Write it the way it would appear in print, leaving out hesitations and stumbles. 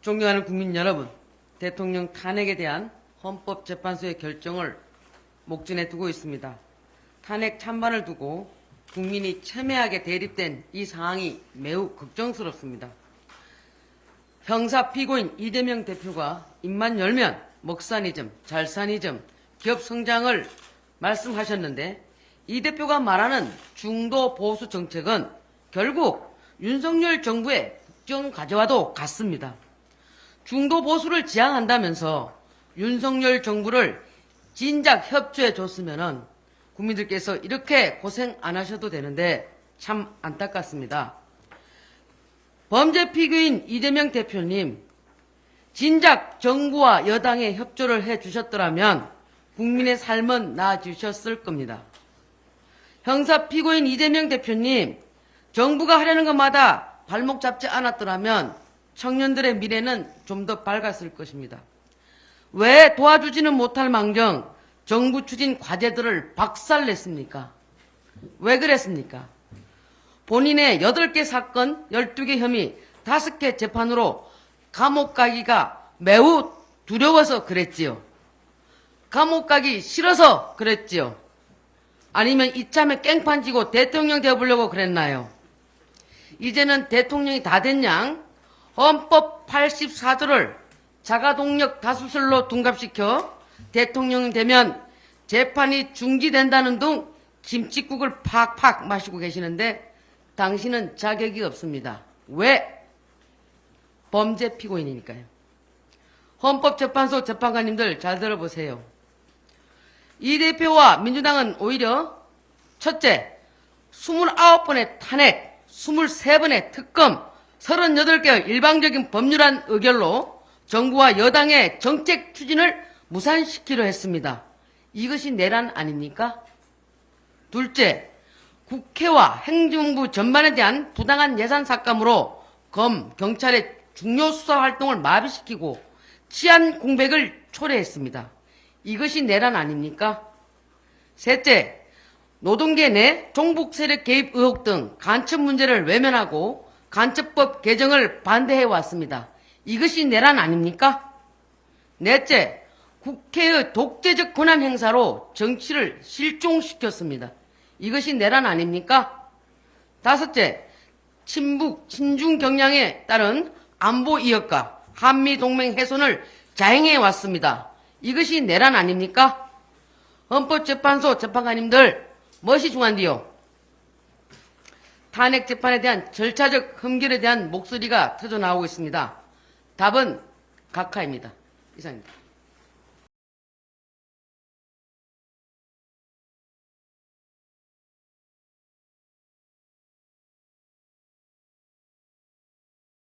존경하는 국민 여러분, 대통령 탄핵에 대한 헌법재판소의 결정을 목전에 두고 있습니다. 탄핵 찬반을 두고 국민이 첨예하게 대립된 이 상황이 매우 걱정스럽습니다. 형사 피고인 이재명 대표가 입만 열면 먹사니즘, 잘사니즘, 기업 성장을 말씀하셨는데 이 대표가 말하는 중도 보수 정책은 결국 윤석열 정부의 국정과제와도 같습니다. 중도 보수를 지향한다면서 윤석열 정부를 진작 협조해 줬으면은 국민들께서 이렇게 고생 안 하셔도 되는데 참 안타깝습니다. 범죄 피고인 이재명 대표님, 진작 정부와 여당에 협조를 해 주셨더라면 국민의 삶은 나아지셨을 겁니다. 형사 피고인 이재명 대표님, 정부가 하려는 것마다 발목 잡지 않았더라면 청년들의 미래는 좀 더 밝았을 것입니다. 왜 도와주지는 못할 망정 정부 추진 과제들을 박살냈습니까? 왜 그랬습니까? 본인의 8개 사건, 12개 혐의, 5개 재판으로 감옥 가기가 매우 두려워서 그랬지요. 감옥 가기 싫어서 그랬지요. 아니면 이참에 깽판 지고 대통령 되어보려고 그랬나요? 이제는 대통령이 다 된 양 헌법 84조를 자가동력 다수설로 둔갑시켜 대통령이 되면 재판이 중지된다는 등 김칫국을 팍팍 마시고 계시는데 당신은 자격이 없습니다. 왜? 범죄 피고인이니까요. 헌법재판소 재판관님들 잘 들어보세요. 이 대표와 민주당은 오히려 첫째, 29번의 탄핵, 23번의 특검, 38개의 일방적인 법률안 의결로 정부와 여당의 정책 추진을 무산시키려 했습니다. 이것이 내란 아닙니까? 둘째, 국회와 행정부 전반에 대한 부당한 예산 삭감으로 경찰의 중요 수사 활동을 마비시키고 치안 공백을 초래했습니다. 이것이 내란 아닙니까? 셋째, 노동계 내 종북 세력 개입 의혹 등 간첩 문제를 외면하고 간첩법 개정을 반대해 왔습니다. 이것이 내란 아닙니까? 넷째, 국회의 독재적 권한 행사로 정치를 실종시켰습니다. 이것이 내란 아닙니까? 다섯째, 친북, 친중 경향에 따른 안보 이역과 한미동맹 훼손을 자행해 왔습니다. 이것이 내란 아닙니까? 헌법재판소 재판관님들 무엇이 중요한디요? 탄핵 재판에 대한 절차적 흠결에 대한 목소리가 터져나오고 있습니다. 답은 각하입니다. 이상입니다.